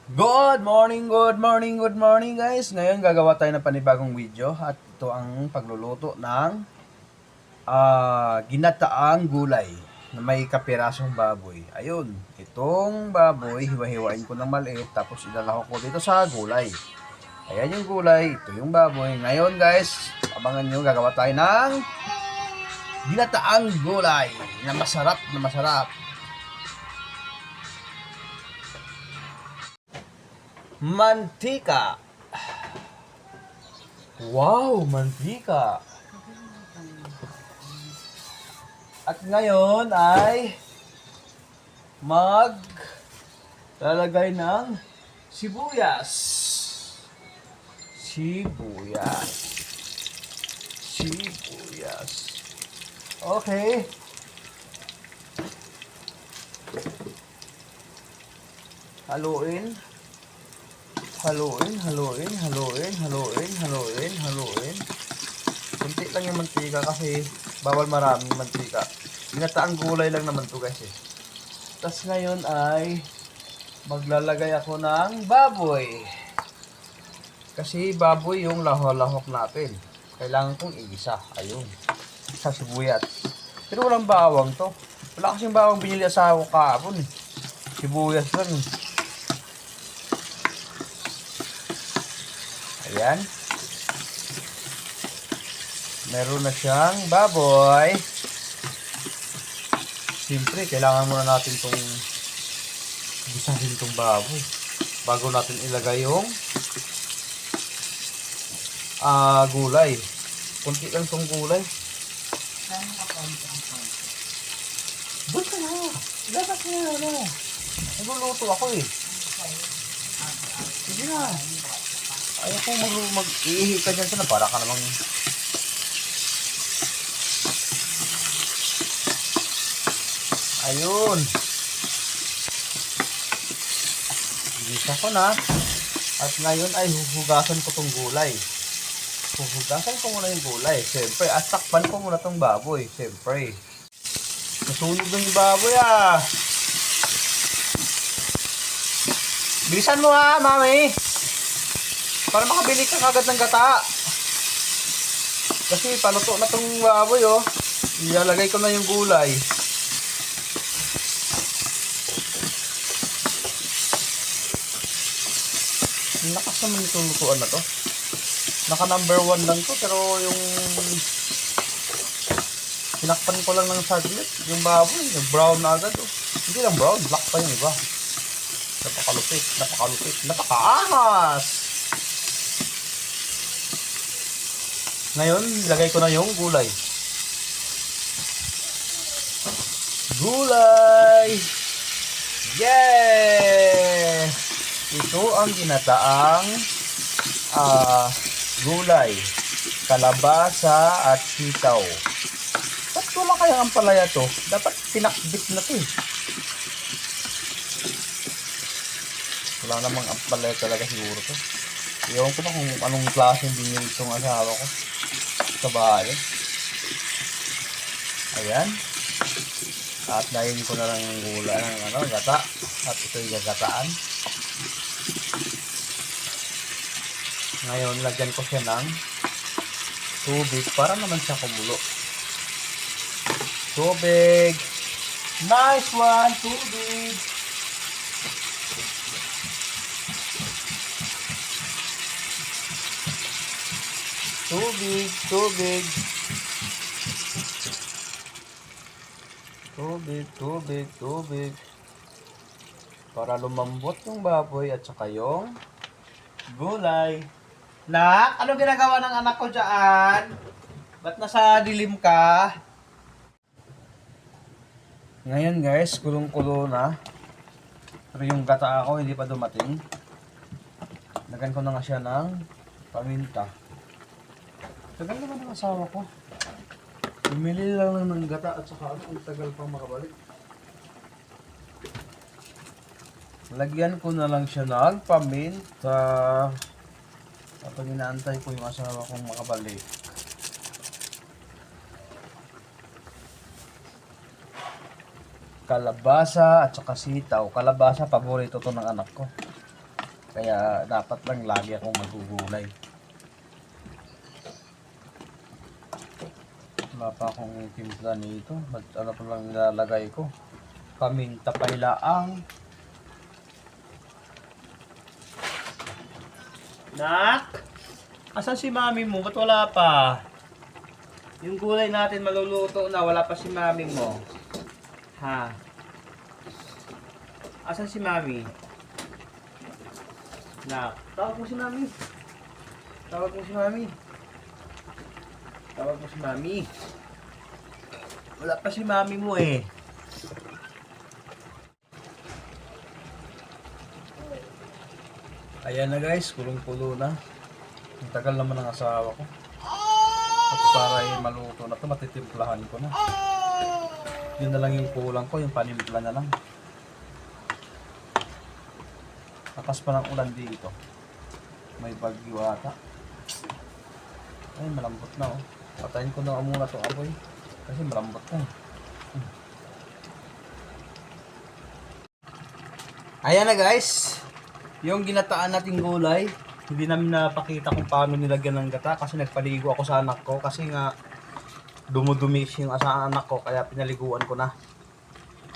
Good morning, good morning, good morning guys. Ngayon gagawa tayo ng panibagong video at ito ang pagluluto ng ginataang gulay na may kapirasong baboy. Ayun, itong baboy hiwa-hiwain ko ng maliit tapos ilalako ko dito sa gulay. Ayan yung gulay, ito yung baboy. Ngayon guys, abangan nyo, gagawa tayo ng ginataang gulay na masarap na masarap. Mantika. Wow, mantika. At ngayon ay lalagay ng sibuyas. Sibuyas. Sibuyas. Okay. Haluin. Haluin. Kunti lang yung mantika kasi bawal maraming mantika. Ginataang gulay lang naman to guys eh. Tapos ngayon ay maglalagay ako ng baboy. Kasi baboy yung lahok natin. Kailangan kong igisa. Ayun. Sa sibuyas. Pero walang bawang to. Wala kasing bawang binili asawa ko kahapon eh. Sibuyas lang eh. Ayan. Meron na siyang baboy. Siyempre, kailangan muna natin itong gisahin itong baboy bago natin ilagay yung gulay. Kunti lang itong gulay. Doon ka na. Labas na. Nagluluto ako eh. Sige na. Ayaw ko mag-iihi ka dyan sana para ka namang ayun. Gisa ko na. At ngayon ay huhugasan ko tong gulay. Huhugasan ko muna yung gulay. Siyempre, at takpan ko muna tong baboy. Siyempre. Nasunog na yung baboy ah. Bilisan mo ha, mami. Para makabili ka kagad ng gata. Kasi paluto na tong baboy oh. Ilalagay ko na yung gulay. Lakas naman itong lutuan na to. Naka number 1 lang to. Pero yung sinakpan ko lang ng saglit. Yung baboy, brown na agad oh. Hindi lang brown, black pa yung iba. Napakalupit, napakaahas. Ngayon, ilagay ko na yung gulay. Gulay! Yeah! Ito ang ginataang gulay. Kalabasa at sitaw. Ba't wala kaya ang palaya to? Dapat pinakbit na to eh. Wala namang ampalaya talaga siguro to. Ewan ko na kung anong klaseng binili itong asawa ko sa bahay. Ayan. At layin ko na lang yung gula ng gata. At ito yung gagataan. Ngayon, lagyan ko siya ng tubig para naman siya kumulo. Tubig. Nice one, tubig. Tubig. Para lumambot yung baboy at saka yung gulay. Nak, ano ginagawa ng anak ko dyan? Ba't nasa dilim ka? Ngayon guys, kulong-kulo na. Pero yung gata ako hindi pa dumating. Lagyan ko na nga siya ng paminta. Tagal naman ang asawa ko. Bumili lang ng gata at saka ang tagal pang makabalik. Lagyan ko na lang siya ng paminta. Kapag inaantay ko yung asawa kong makabalik. kalabasa at saka sitaw. Kalabasa, paborito to ng anak ko. Kaya dapat lang lagi akong magugulay. Wala pa akong timpla nito. Ano pa lang nilalagay ko? Paminta pailaang. Nak! Asan si mami mo? Ba't wala pa? Yung gulay natin maluluto na, wala pa si mami mo. Ha? Asan si mami? Nak, tawag mo si mami. Tawag mo si mami. Tawag mo si mami. Wala pa si mami mo eh. Ayan na guys, kulong-kulo na. Ang tagal naman ng asawa ko. At para maluto na to, matitimplahan ko na. Yun na lang yung kulang ko, yung panimpla na lang. Lakas pa ng ulan dito. May bagyo ata. Ay, malambot na oh. Patayin ko na muna itong apoy. Kasi malambot na eh. Ayan na guys. Yung ginataan nating gulay. Hindi namin napakita kung paano nilagyan ng gata. Kasi nagpaligo ako sa anak ko. Kasi nga dumudumi yung anak ko. Kaya pinaliguan ko na.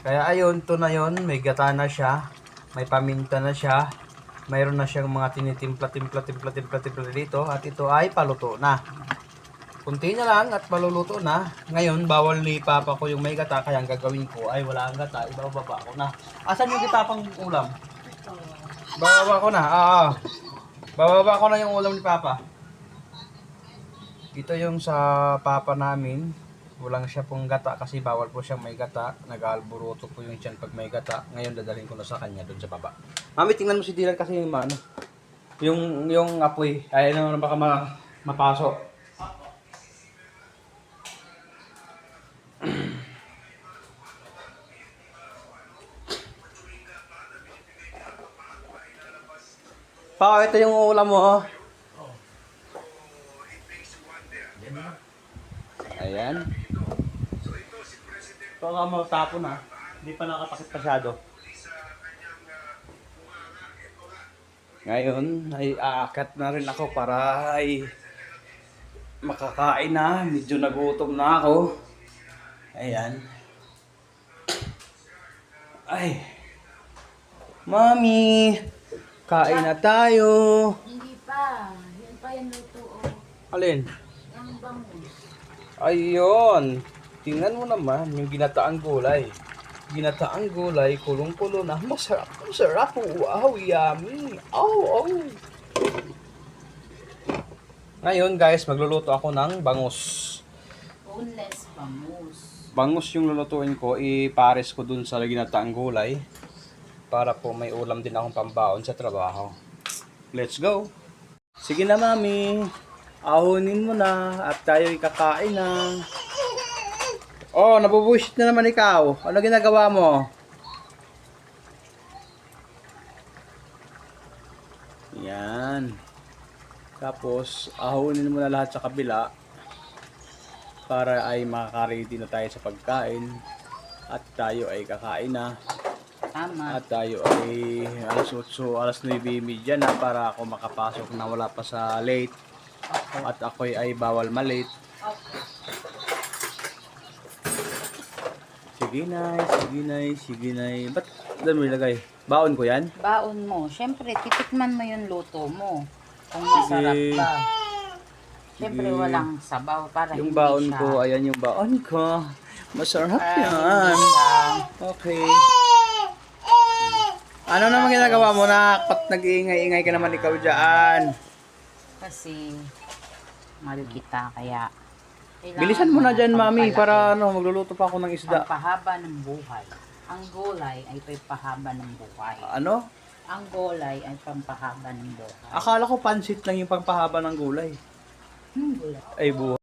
Kaya ayun, to na yun. May gata na siya. May paminta na siya. Mayroon na siyang mga tinitimpla dito. At ito ay paluto na. Kunti na lang at maluluto na. Ngayon, bawal ni Papa ko yung may gata. Kaya ang gagawin ko ay wala ang gata. Ibababa ko na. Asan yung gata pang ulam? Bababa ko na. Bababa ko na yung ulam ni Papa. Ito yung sa Papa namin. Walang siya pong gata kasi bawal po siyang may gata. Nag-alburuto po yung tiyan pag may gata. Ngayon dadalhin ko na sa kanya doon sa baba. Mami, tingnan mo si Dylan kasi yung ano. Yung apoy. Ay ano baka mapasok. Pa, ito yung ulam mo. Oh. Ayan. Ito nga matapon ha. Hindi pa nakatakit masyado. Ngayon ay aakyat na rin ako para ay makakain na. Medyo nagutom na ako. Ayan. Ay. Mami. Kain na tayo. Hindi pa. Yan pa yung luto. Alin? Yung bangus. Ayun. Tingnan mo naman yung ginataang gulay. Ginataang gulay, kulong-kulo na. Masarap, masarap. Wow, yummy. Oh. Ngayon guys, magluluto ako ng bangus. Boneless bangus. Bangus yung lulutuin ko. Ipares ko dun sa ginataang gulay. Para po may ulam din akong pambaon sa trabaho. Let's go! Sige na mami. Ahonin mo na at tayo'y kakain na. Oh, nabubushit na naman ikaw. Ano ginagawa mo? Yan. Tapos, ahonin mo na lahat sa kabila para ay makaka-ready na tayo sa pagkain at tayo ay kakain na. Tama. At tayo ay alas 8, alas 9:30 na para ako makapasok na wala pa sa late. At ako ay bawal malate. Sige nay. Ba't doon mo ilagay? Baon ko yan? Baon mo. Siyempre, titikman mo yung luto mo. Kung masarap Sige. ba. Siyempre, Sige. walang sabaw para Yung hindi baon siya. ko, ayan yung baon ko. Masarap Para yan. hindi siya. Okay. Ano naman ginagawa mo na? Pat nag-iingay-ingay ka naman ikaw dyan. Kasi, mahal kita. Kaya, kailangan Bilisan mo na dyan, mami, pampalaki. para magluluto pa ako ng isda. Pampahaba ng buhay. Ang gulay ay pampahaba ng buhay. Ano? Ang gulay ay pampahaba ng buhay. Akala ko pansit lang yung pangpahaba ng gulay. Gulay. Ay buhay.